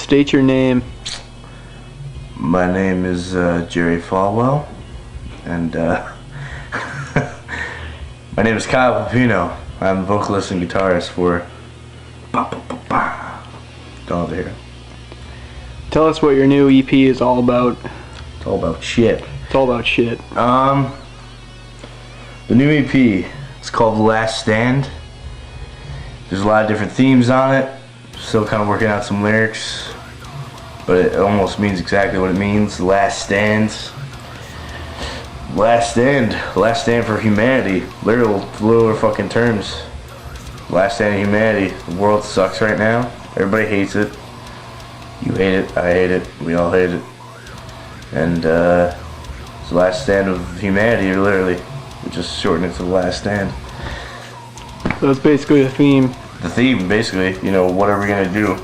State your name. My name is Jerry Falwell, and my name is Kyle Pepino. I'm the vocalist and guitarist for Dawn of the Hero. Tell us what your new EP is all about. It's all about shit. It's all about shit. The new EP, it's called The Last Stand. There's a lot of different themes on it. Still kind of working out some lyrics, but it almost means exactly what it means. The last stand. Last stand. Last stand for humanity. Literal fucking terms. Last stand of humanity. The world sucks right now. Everybody hates it. You hate it. I hate it. We all hate it. And it's the last stand of humanity, literally. We just shorten it to the last stand. So it's basically the theme. The theme, basically, what are we gonna do?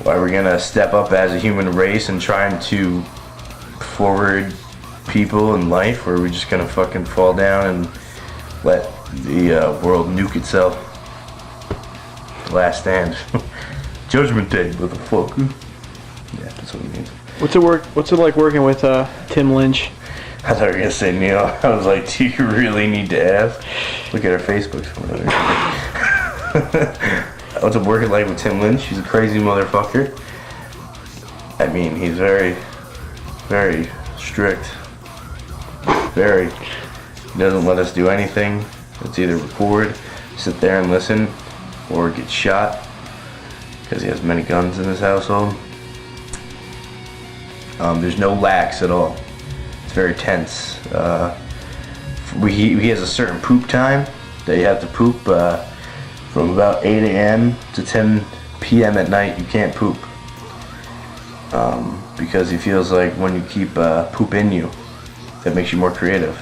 Are we gonna step up as a human race and trying to forward people in life, or are we just gonna fucking fall down and let the world nuke itself? Last stand. Judgment Day, what the fuck? Yeah, that's what it means. What's it like working with Tim Lynch? I thought you were gonna say Neil. I was like, do you really need to ask? Look at our Facebook. What's it working like with Tim Lynch? He's a crazy motherfucker. I mean, he's very, very strict. Very. He doesn't let us do anything. It's either record, sit there and listen, or get shot. Because he has many guns in his household. There's no lax at all. It's very tense. He has a certain poop time that you have to poop from about 8 a.m. to 10 p.m. at night. You can't poop because he feels like when you keep poop in you, that makes you more creative.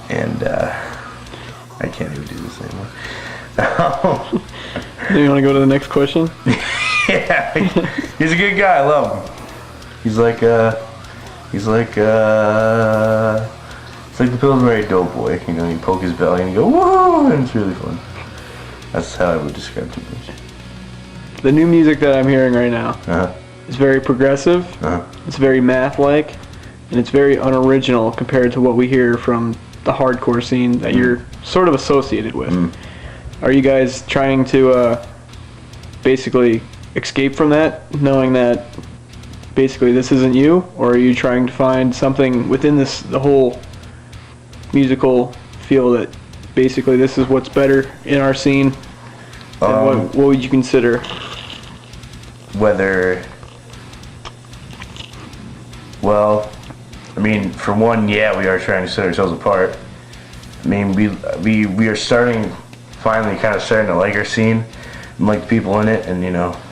And I can't even do this anymore. Do you want to go to the next question? Yeah, he's a good guy. I love him. He's like the Pillsbury Doughboy. You poke his belly and you go, whoa, and it's really fun. That's how I would describe Tim Lynch. The new music that I'm hearing right now is very progressive. It's very math-like, and it's very unoriginal compared to what we hear from the hardcore scene that you're sort of associated with. Are you guys trying to basically escape from that, knowing that basically this isn't you, or are you trying to find something within the whole musical feel that basically this is what's better in our scene? And what would you consider? Well, I mean, for one, yeah, we are trying to set ourselves apart. I mean, we are finally kind of starting to like our scene and like the people in it, and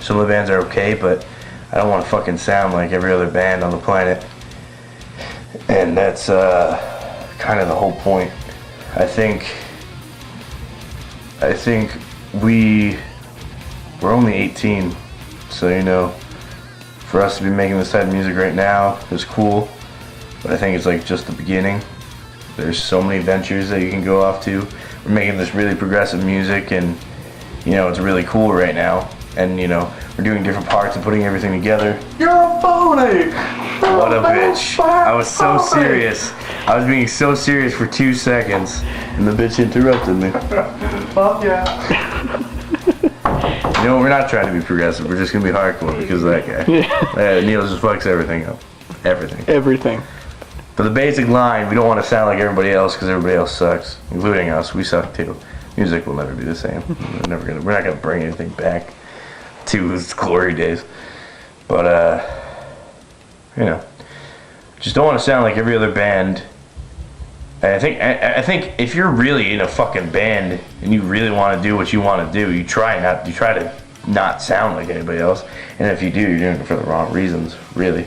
some of the bands are okay, but I don't want to fucking sound like every other band on the planet. And that's kind of the whole point. I think we're only 18, so for us to be making this type of music right now is cool, but I think it's like just the beginning. There's so many ventures that you can go off to. We're making this really progressive music, and it's really cool right now, and we're doing different parts and putting everything together. You're a phony! What a bitch. I was so serious. I was being so serious for 2 seconds, and the bitch interrupted me. Fuck yeah. We're not trying to be progressive. We're just going to be hardcore because of that guy. Neil just fucks everything up. Everything. But the basic line, we don't want to sound like everybody else because everybody else sucks, including us. We suck too. Music will never be the same. We're not going to bring anything back to its glory days. But, just don't want to sound like every other band. And I think if you're really in a fucking band and you really want to do what you want to do, you try to not sound like anybody else. And if you do, you're doing it for the wrong reasons, really.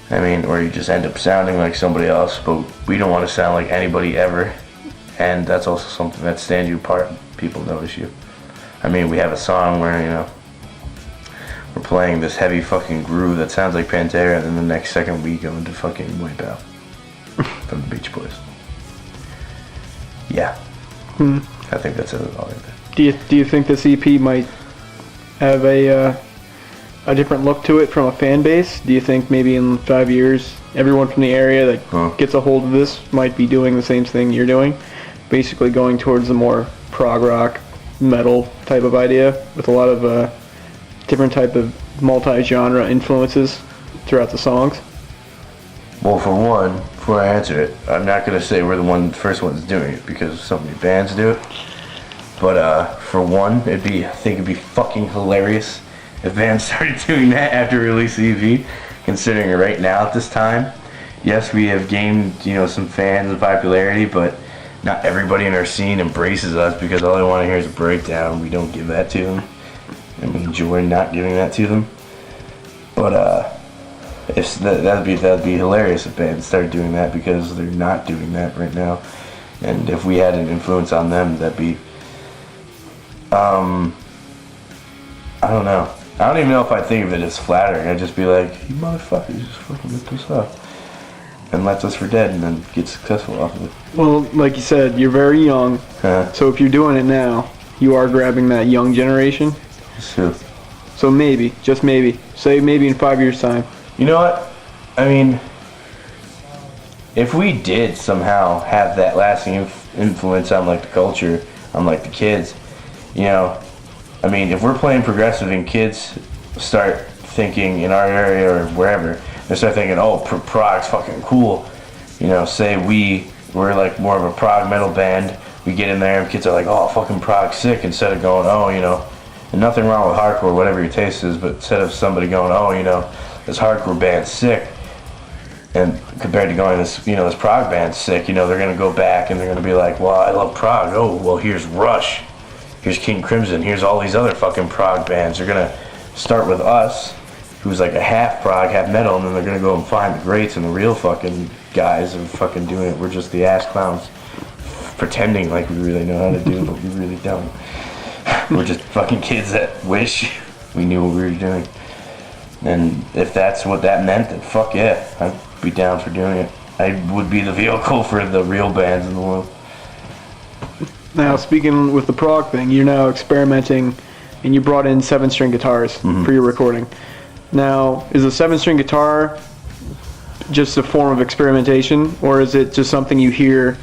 I mean, or you just end up sounding like somebody else, but we don't want to sound like anybody ever. And that's also something that stands you apart. People notice you. I mean, we have a song where, we're playing this heavy fucking groove that sounds like Pantera, and then the next second we go into fucking Wipe Out from the Beach Boys. Yeah. I think that's it all right there. Do you think this EP might have a a different look to it from a fan base? Do you think maybe in 5 years, everyone from the area that gets a hold of this might be doing the same thing you're doing? Basically going towards a more prog rock, metal type of idea with a lot of different type of multi-genre influences throughout the songs? Well, for one, before I answer it, I'm not going to say we're the first ones doing it because so many bands do it. But for one, I think it'd be fucking hilarious if bands started doing that after we release the EP, considering right now at this time, yes, we have gained, some fans and popularity, but not everybody in our scene embraces us because all they want to hear is a breakdown. We don't give that to them, and we enjoy not giving that to them. But that'd be hilarious if bands started doing that because they're not doing that right now. And if we had an influence on them, that'd be, I don't know. I don't even know if I think of it as flattering. I'd just be like, you motherfuckers, just fucking look this up. And left us for dead and then get successful off of it. Well, like you said, you're very young. So if you're doing it now, you are grabbing that young generation. Sure. So maybe, just maybe, say maybe in 5 years' time. You know what? I mean, if we did somehow have that lasting influence on like the culture, on like the kids, I mean, if we're playing progressive and kids start thinking in our area or wherever, they start thinking, oh, prog's fucking cool. Say we're like more of a prog metal band. We get in there and kids are like, oh, fucking prog's sick. Instead of going, oh, and nothing wrong with hardcore, whatever your taste is, but instead of somebody going, oh, this hardcore band's sick, and compared to going, this prog band's sick, they're going to go back and they're going to be like, well, I love prog. Oh, well, here's Rush. Here's King Crimson. Here's all these other fucking prog bands. They're going to start with us, who's like a half prog, half metal, and then they're going to go and find the greats and the real fucking guys and fucking doing it. We're just the ass clowns pretending like we really know how to do it, but we really don't. We're just fucking kids that wish we knew what we were doing. And if that's what that meant, then fuck yeah, I'd be down for doing it. I would be the vehicle for the real bands in the world. Now, speaking with the prog thing, you're now experimenting, and you brought in 7-string guitars for your recording. Now, is a 7-string guitar just a form of experimentation, or is it just something you hear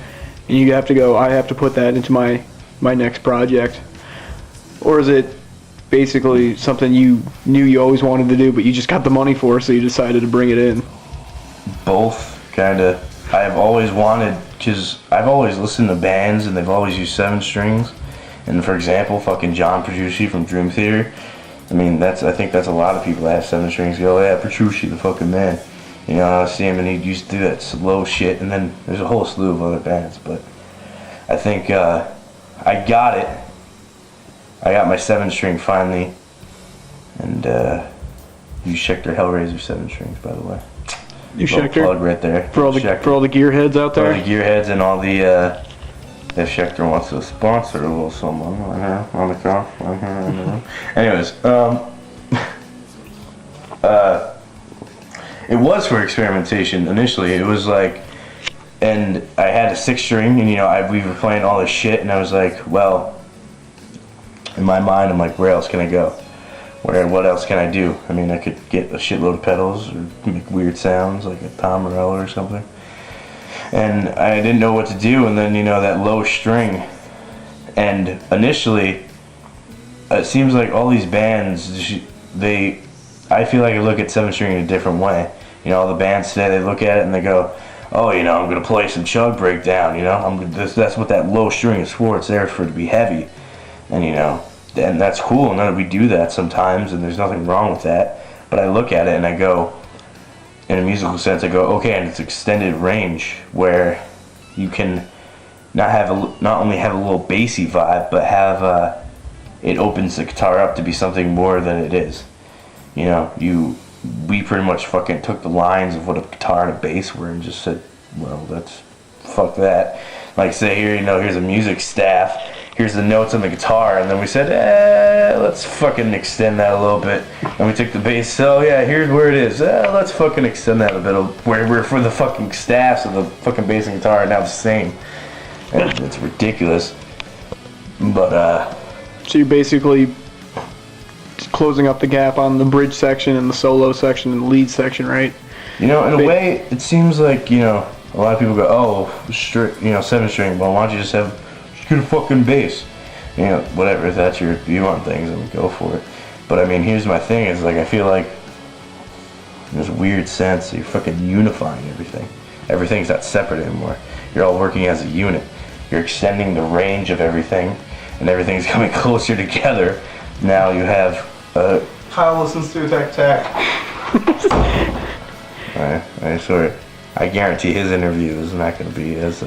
and you have to go, I have to put that into my next project? Or is it basically something you knew you always wanted to do, but you just got the money for, so you decided to bring it in? Both, kind of. I've always wanted, because I've always listened to bands and they've always used 7 strings. And for example, fucking John Petrucci from Dream Theater. I mean, I think that's a lot of people that have 7 strings go, oh, yeah, Petrucci, the fucking man. I see him and he used to do that slow shit. And then there's a whole slew of other bands. But I think I got it. I got my 7-string finally. And you Schecter Hellraiser 7 strings, by the way. You Schecter? Plug right there. For all the gearheads out there? For all the gearheads and all the, if Schecter wants to sponsor a little someone on the call. Anyways, it was for experimentation initially. It was like, and I had a 6-string, and we were playing all this shit, and I was like, well, in my mind, I'm like, where else can I go? What else can I do? I mean, I could get a shitload of pedals or make weird sounds like a Tom Morello or something. And I didn't know what to do, and then, that low string. And initially, it seems like all these bands, I feel like I look at 7-string in a different way. All the bands today, they look at it and they go, oh, I'm going to play some chug breakdown, that's what that low string is for. It's there for it to be heavy. And that's cool, and we do that sometimes, and there's nothing wrong with that. But I look at it and I go, in a musical sense, I go, okay, and it's extended range where you can not only have a little bassy vibe, but have it opens the guitar up to be something more than it is. We pretty much fucking took the lines of what a guitar and a bass were and just said, well, fuck that. Like, say here, here's a music staff. Here's the notes on the guitar, and then we said, let's fucking extend that a little bit. And we took the bass, so yeah, here's where it is. Let's fucking extend that a bit, where for the fucking staffs of the fucking bass and guitar are now the same. And it's ridiculous. But, so you're basically closing up the gap on the bridge section and the solo section and the lead section, right? You know, in a way, it seems like, you know, a lot of people go, oh, you know, 7-string. Well, why don't you just get a fucking bass? You know, whatever. If that's your view on things, then go for it. But I mean, here's my thing: is like I feel like in this weird sense you're fucking unifying everything. Everything's not separate anymore. You're all working as a unit. You're extending the range of everything, and everything's coming closer together. Now you have. Kyle listens to Attack Attack. I swear, I guarantee his interview is not going to be as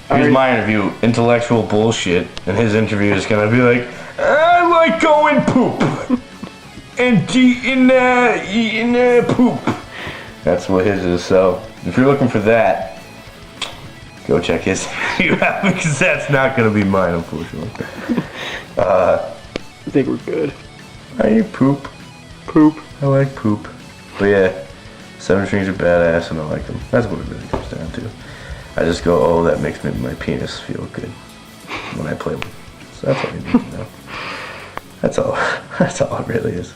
Here's my interview, intellectual bullshit, and his interview is going to be like, I like going poop and eating poop. That's what his is. So if you're looking for that, go check his interview out because that's not going to be mine, unfortunately. I think we're good. I eat poop. Poop. I like poop. But yeah, 7-strings are badass and I like them. That's what it really comes down to. I just go, oh, that makes my penis feel good when I play with it. So that's all you need to know. That's all it really is.